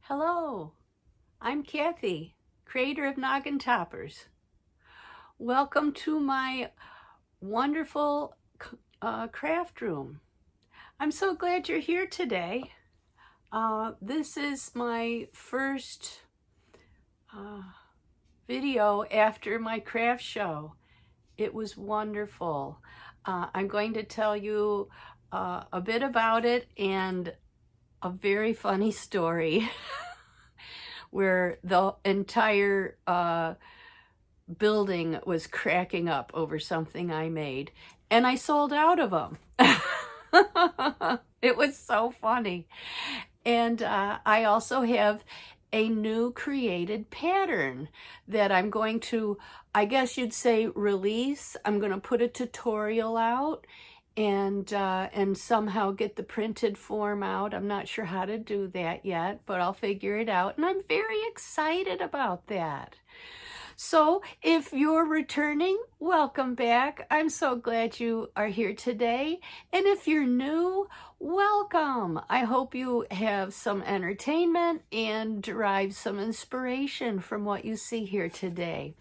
Hello, I'm Kathy, creator of Gnoggintoppers. Welcome to my wonderful craft room. I'm so glad you're here today. This is my first video after my craft show. It was wonderful. I'm going to tell you a bit about it and a very funny story where the entire building was cracking up over something I made, and I sold out of them. It was so funny. And I also have a new created pattern that I'm going to, I guess you'd say, release. I'm going to put a tutorial out and somehow get the printed form out. I'm not sure how to do that yet, but I'll figure it out, and I'm very excited about that. So if you're returning, welcome back. I'm so glad you are here today. And if you're new, welcome. I hope you have some entertainment and derive some inspiration from what you see here today.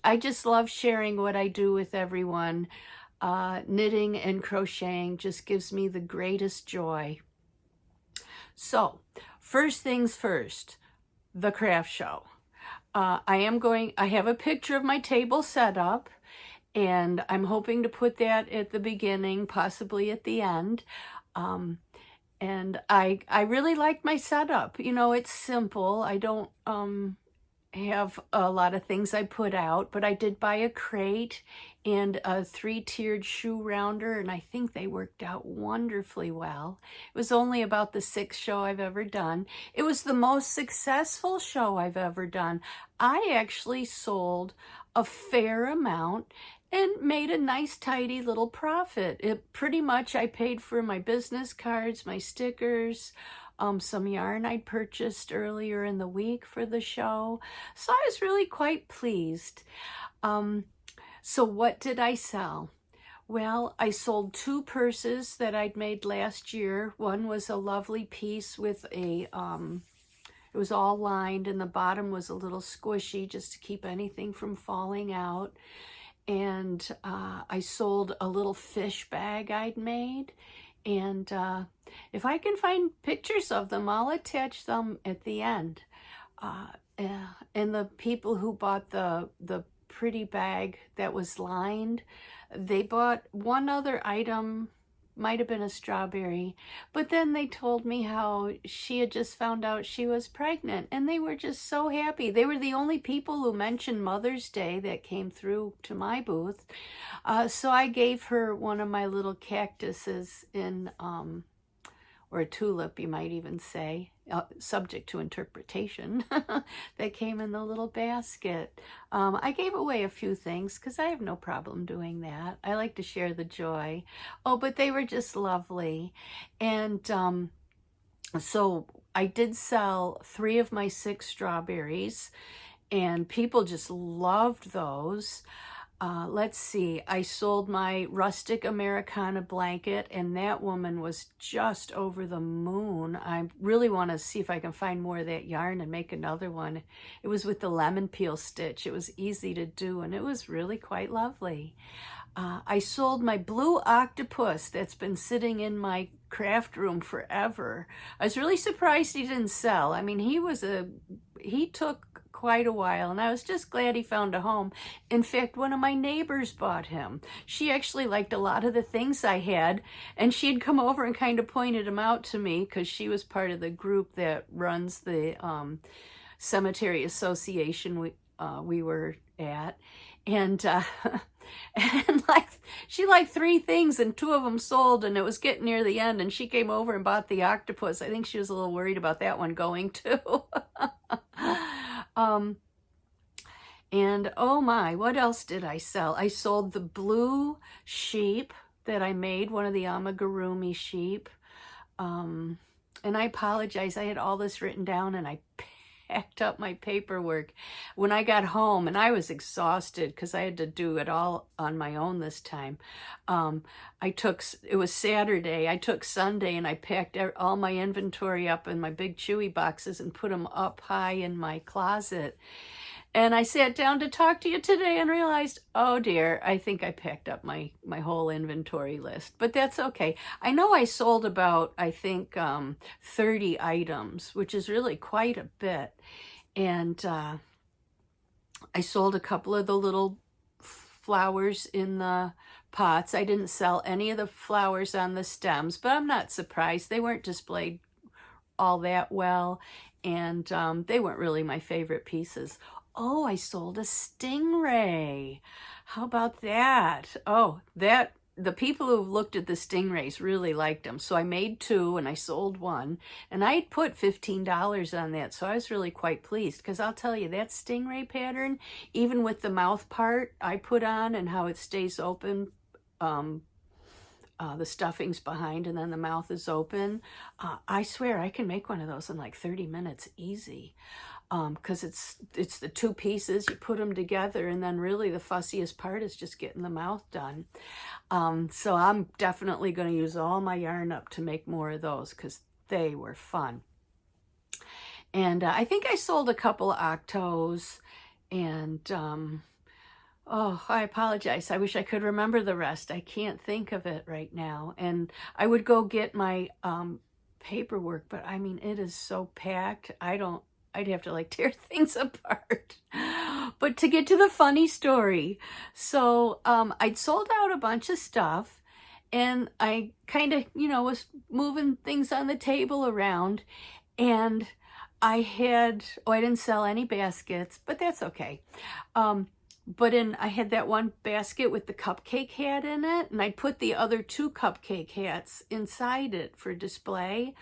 I just love sharing what I do with everyone. Knitting and crocheting just gives me the greatest joy. So, first things first, the craft show. I have a picture of my table set up, and I'm hoping to put that at the beginning, possibly at the end. And I really like my setup. You know, it's simple. I don't have a lot of things I put out, but I did buy a crate and a 3-tiered shoe rounder, and I think they worked out wonderfully well. It was only about the 6th show I've ever done. It was the most successful show I've ever done. I actually sold a fair amount and made a nice tidy little profit. It pretty much, I paid for my business cards, my stickers, some yarn I purchased earlier in the week for the show. So I was really quite pleased. So what did I sell? Well, I sold 2 purses that I'd made last year. One was a lovely piece with a, it was all lined, and the bottom was a little squishy just to keep anything from falling out. And I sold a little fish bag I'd made. And if I can find pictures of them, I'll attach them at the end. And the people who bought the pretty bag that was lined, they bought one other item, might have been a strawberry, but then they told me how she had just found out she was pregnant, and they were just so happy. They were the only people who mentioned Mother's Day that came through to my booth. So I gave her one of my little cactuses in, or a tulip, you might even say, subject to interpretation, that came in the little basket. I gave away a few things because I have no problem doing that. I like to share the joy. Oh, but they were just lovely. And so I did sell 3 of my 6 strawberries, and people just loved those. Let's see, I sold my rustic Americana blanket, and that woman was just over the moon. I really want to see if I can find more of that yarn and make another one. It was with the lemon peel stitch. It was easy to do, and it was really quite lovely. I sold my blue octopus that's been sitting in my craft room forever. I was really surprised he didn't sell. I mean, he took quite a while, and I was just glad he found a home. In fact, one of my neighbors bought him. She actually liked a lot of the things I had, and she'd come over and kind of pointed them out to me because she was part of the group that runs the cemetery association we were at. And and she liked 3 things, and 2 of them sold, and it was getting near the end, and she came over and bought the octopus. I think she was a little worried about that one going too. And oh my, what else did I sell? I sold the blue sheep that I made, one of the amigurumi sheep. And I apologize, I had all this written down and I packed up my paperwork. When I got home, and I was exhausted because I had to do it all on my own this time. It was Saturday, I took Sunday and I packed all my inventory up in my big Chewy boxes and put them up high in my closet. And I sat down to talk to you today and realized, oh dear, I think I packed up my whole inventory list. But that's okay. I know I sold about, I think, 30 items, which is really quite a bit. And I sold a couple of the little flowers in the pots. I didn't sell any of the flowers on the stems, but I'm not surprised. They weren't displayed all that well, and they weren't really my favorite pieces. Oh, I sold a stingray. How about that? Oh, the people who looked at the stingrays really liked them. So I made 2 and I sold 1. And I put $15 on that. So I was really quite pleased, because I'll tell you, that stingray pattern, even with the mouth part I put on and how it stays open, the stuffing's behind and then the mouth is open. I swear I can make one of those in like 30 minutes easy. Because it's the 2 pieces, you put them together, and then really the fussiest part is just getting the mouth done. So I'm definitely going to use all my yarn up to make more of those, because they were fun. And I think I sold a couple of octos, and oh, I apologize. I wish I could remember the rest. I can't think of it right now. And I would go get my paperwork, but I mean, it is so packed. I'd have to like tear things apart. But to get to the funny story, so I'd sold out a bunch of stuff, and I kind of, was moving things on the table around, and I didn't sell any baskets, but that's okay. But I had that one basket with the cupcake hat in it, and I put the other 2 cupcake hats inside it for display.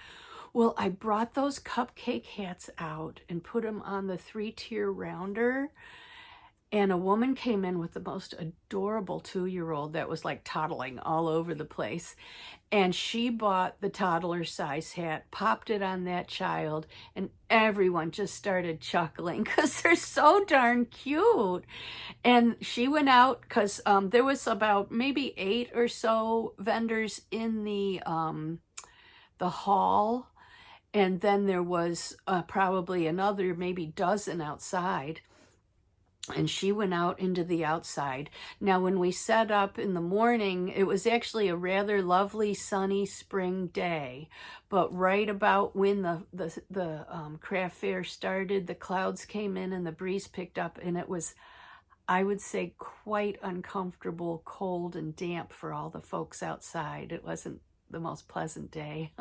Well, I brought those cupcake hats out and put them on the 3-tier rounder, and a woman came in with the most adorable 2-year-old that was like toddling all over the place, and she bought the toddler size hat, popped it on that child, and everyone just started chuckling because they're so darn cute. And she went out because there was about maybe 8 or so vendors in the hall. And then there was probably another maybe dozen outside. And she went out into the outside. Now, when we set up in the morning, it was actually a rather lovely sunny spring day. But right about when the craft fair started, the clouds came in and the breeze picked up. And it was, I would say, quite uncomfortable, cold and damp for all the folks outside. It wasn't the most pleasant day.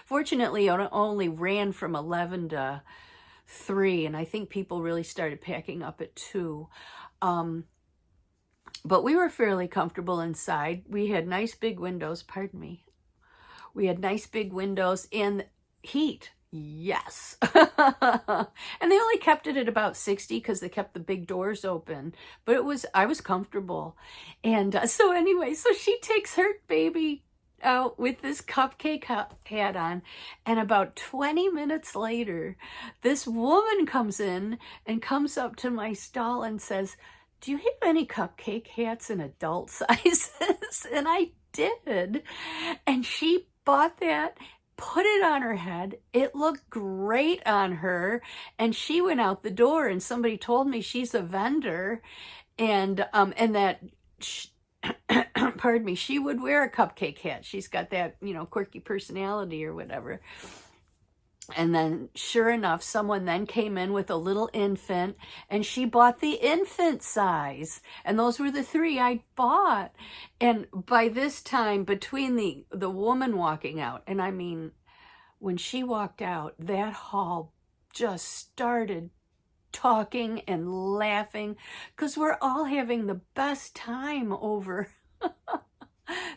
Fortunately, it only ran from 11 to 3, and I think people really started packing up at 2. But we were fairly comfortable inside. We had nice big windows, pardon me. We had nice big windows and heat. Yes. And they only kept it at about 60 because they kept the big doors open. But I was comfortable. And so anyway, so she takes her baby out with this cupcake hat on, and about 20 minutes later, this woman comes in and comes up to my stall and says, "Do you have any cupcake hats in adult sizes?" And I did. And she bought that, put it on her head. It looked great on her. And she went out the door, and somebody told me she's a vendor, and that pardon me, she would wear a cupcake hat. She's got that, quirky personality or whatever. And then sure enough, someone then came in with a little infant, and she bought the infant size. And those were the 3 I bought. And by this time, between the woman walking out, and I mean, when she walked out, that hall just started talking and laughing because we're all having the best time over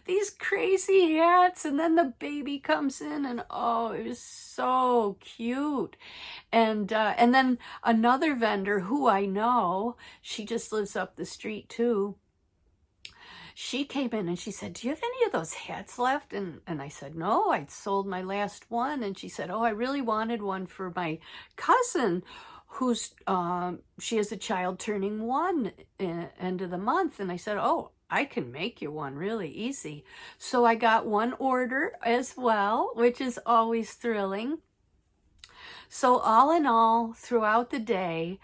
these crazy hats. And then the baby comes in, and oh, it was so cute. And then another vendor who I know, she just lives up the street too, she came in and she said, do you have any of those hats left? And I said, no, I'd sold my last one. And she said, oh, I really wanted one for my cousin who's, she has a child turning 1 end of the month. And I said, oh, I can make you one really easy. So I got one order as well, which is always thrilling. So all in all, throughout the day,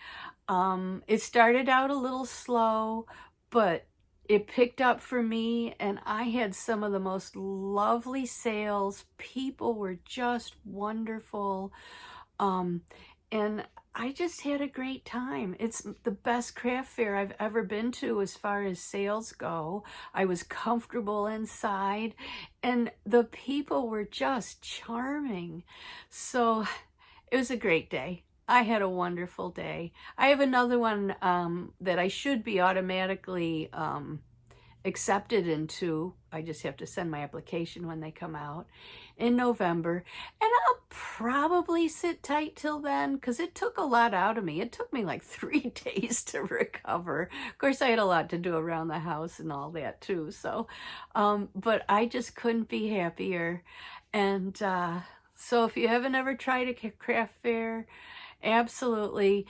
it started out a little slow, but it picked up for me, and I had some of the most lovely sales. People were just wonderful. And I just had a great time. It's the best craft fair I've ever been to as far as sales go. I was comfortable inside, and the people were just charming. So it was a great day. I had a wonderful day. I have another one that I should be automatically accepted into. I just have to send my application when they come out in November. And I'll probably sit tight till then because it took a lot out of me. It took me like 3 days to recover. Of course, I had a lot to do around the house and all that too. So, but I just couldn't be happier. And so if you haven't ever tried a craft fair, absolutely.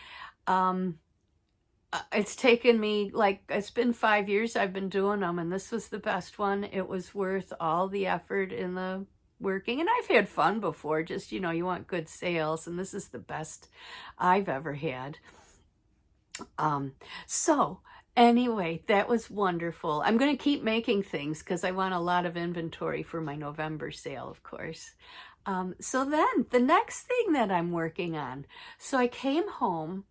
It's taken me, like, it's been 5 years I've been doing them, and this was the best one. It was worth all the effort in the working, and I've had fun before, just, you know, you want good sales, and this is the best I've ever had. So anyway, that was wonderful. I'm going to keep making things because I want a lot of inventory for my November sale, of course. So then the next thing that I'm working on, so I came home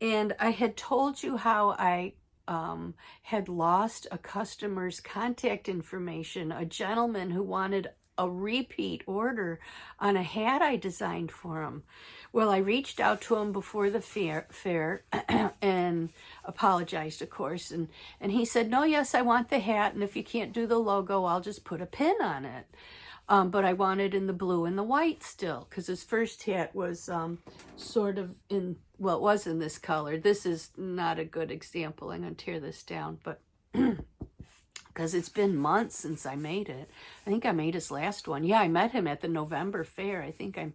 and I had told you how I had lost a customer's contact information, a gentleman who wanted a repeat order on a hat I designed for him. Well, I reached out to him before the fair and apologized, of course. And he said, no, yes, I want the hat. And if you can't do the logo, I'll just put a pin on it. But I wanted in the blue and the white still, because his first hat was sort of in, well, it was in this color. This is not a good example. I'm going to tear this down, but because it's been months since I made it. I think I made his last one. Yeah, I met him at the November fair. I think I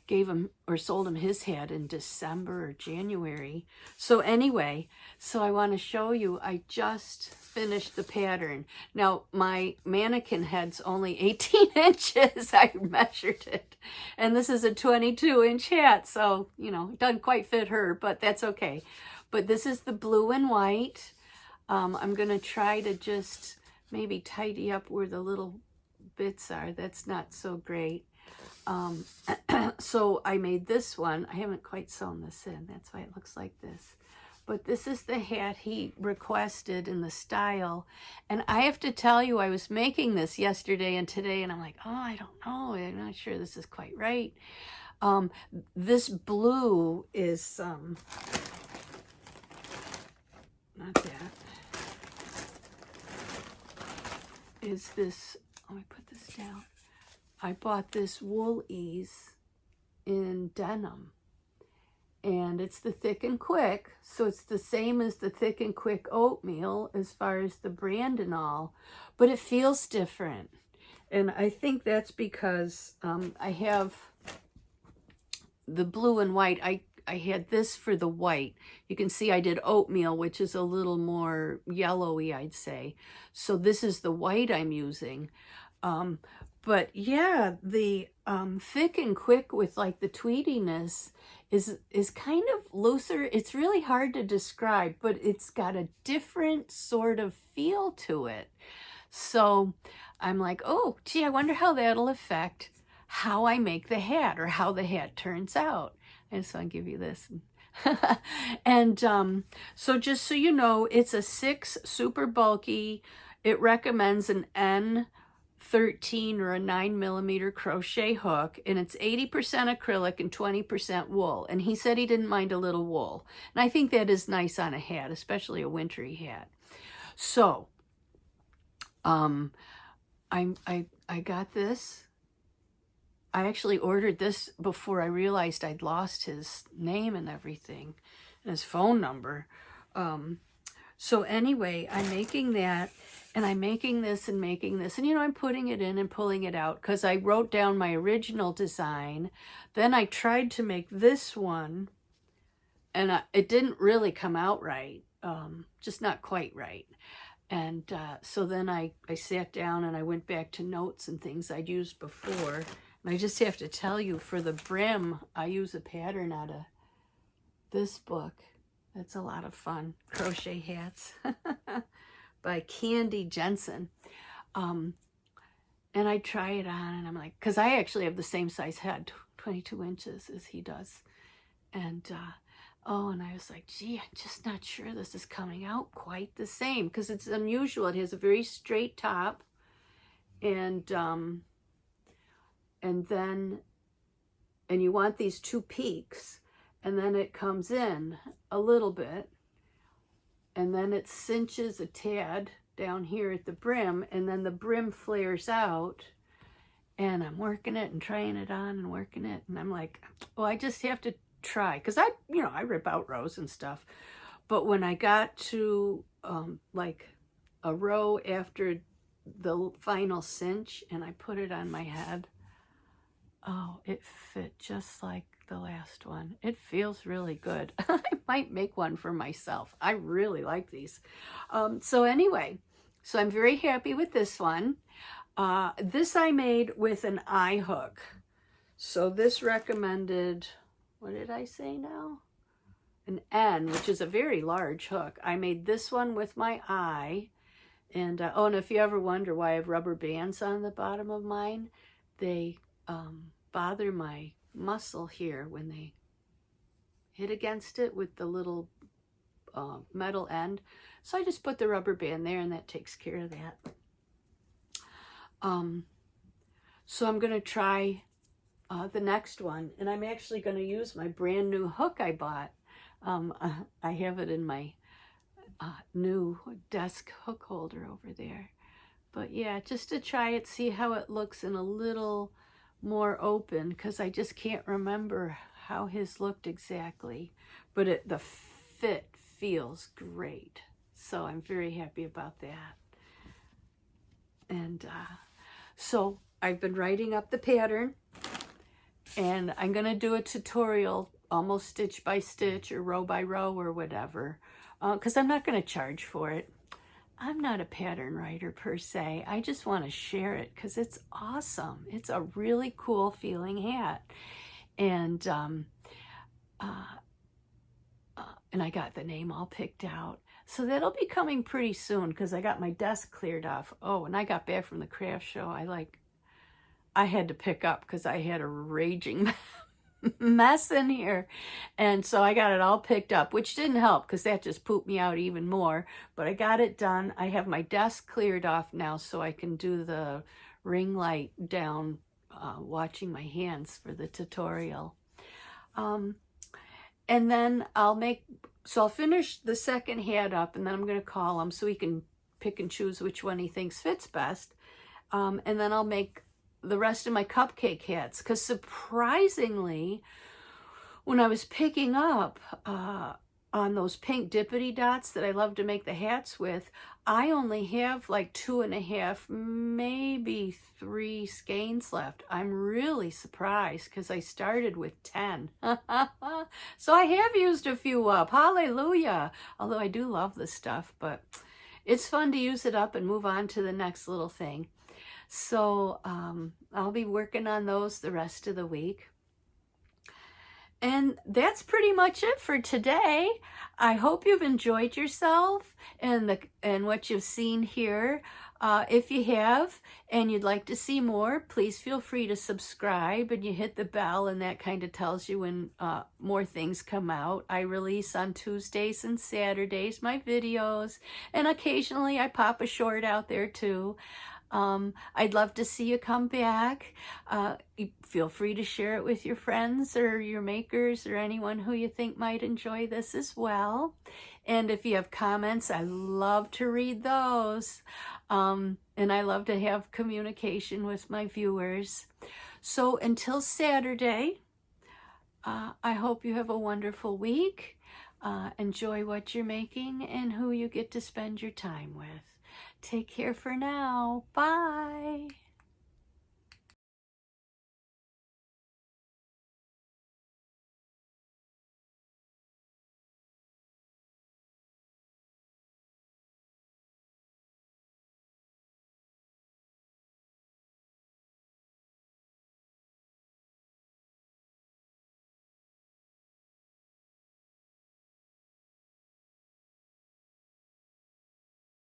gave him or sold him his hat in December or January. So anyway, so I want to show you, I just finished the pattern. Now, my mannequin head's only 18 inches. I measured it. And this is a 22-inch hat, so, you know, it doesn't quite fit her, but that's okay. But this is the blue and white. I'm going to try to just maybe tidy up where the little bits are. That's not so great. So I made this one. I haven't quite sewn this in. That's why it looks like this. But this is the hat he requested in the style. And I have to tell you, I was making this yesterday and today, and I'm like, oh, I don't know. I'm not sure this is quite right. This blue is, not that. Is this, let me put this down. I bought this Wool-Ease in denim, and it's the Thick and Quick, so it's the same as the Thick and Quick oatmeal as far as the brand and all, but it feels different. And I think that's because I have the blue and white. I had this for the white. You can see I did oatmeal, which is a little more yellowy, I'd say. So this is the white I'm using. But yeah, the Thick and Quick with like the tweediness is kind of looser. It's really hard to describe, but it's got a different sort of feel to it. So I'm like, oh, gee, I wonder how that'll affect how I make the hat or how the hat turns out. And so I'll give you this. And so just so you know, it's a 6 super bulky. It recommends an N13 or a 9mm crochet hook, and it's 80% acrylic and 20% wool. And he said he didn't mind a little wool. And I think that is nice on a hat, especially a wintry hat. So I got this. I actually ordered this before I realized I'd lost his name and everything, and his phone number. So anyway, I'm making that, And I'm making this and making this. And, you know, I'm putting it in and pulling it out because I wrote down my original design. Then I tried to make this one, and it didn't really come out right. Just not quite right. And so then I sat down and I went back to notes and things I'd used before. And I just have to tell you, for the brim, I use a pattern out of this book. That's a lot of fun. Crochet Hats by Candy Jensen. And I try it on and I'm like, because I actually have the same size head, 22 inches as he does. And and I was like, gee, I'm just not sure this is coming out quite the same because it's unusual. It has a very straight top, and you want these two peaks, and then it comes in a little bit, and then it cinches a tad down here at the brim, and then the brim flares out. And I'm working it and trying it on and working it, and I'm like, well, I just have to try, because I rip out rows and stuff, but when I got to like a row after the final cinch and I put it on my head, oh, it fit just like the last one. It feels really good. I might make one for myself. I really like these. So anyway, so I'm very happy with this one. This I made with an eye hook. So this recommended, what did I say now? An N, which is a very large hook. I made this one with my eye. And and if you ever wonder why I have rubber bands on the bottom of mine, they bother my muscle here when they hit against it with the little metal end. So I just put the rubber band there and that takes care of that. So I'm going to try the next one, and I'm actually going to use my brand new hook I bought. I have it in my new desk hook holder over there. But yeah, just to try it, see how it looks in a little more open, because I just can't remember how his looked exactly. But the fit feels great. So I'm very happy about that. And so I've been writing up the pattern. And I'm going to do a tutorial almost stitch by stitch or row by row or whatever, because I'm not going to charge for it. I'm not a pattern writer per se. I just want to share it because it's awesome. It's a really cool feeling hat. And I got the name all picked out. So that'll be coming pretty soon because I got my desk cleared off. Oh, when I got back from the craft show, I had to pick up because I had a raging mess in here. And so I got it all picked up, which didn't help because that just pooped me out even more. But I got it done. I have my desk cleared off now so I can do the ring light down, watching my hands for the tutorial. And then I'll finish the second hat up, and then I'm going to call him so he can pick and choose which one he thinks fits best. And then I'll make the rest of my cupcake hats, because surprisingly, when I was picking up on those pink dippity dots that I love to make the hats with, I only have like 2.5, maybe 3 skeins left. I'm really surprised because I started with 10. So I have used a few up. Hallelujah. Although I do love this stuff, but it's fun to use it up and move on to the next little thing. So I'll be working on those the rest of the week. And that's pretty much it for today. I hope you've enjoyed yourself and what you've seen here. If you have and you'd like to see more, please feel free to subscribe, and you hit the bell, and that kind of tells you when more things come out. I release on Tuesdays and Saturdays my videos, and occasionally I pop a short out there too. I'd love to see you come back. Feel free to share it with your friends or your makers or anyone who you think might enjoy this as well. And if you have comments, I love to read those. And I love to have communication with my viewers. So until Saturday, I hope you have a wonderful week. enjoy what you're making and who you get to spend your time with. Take care for now. Bye.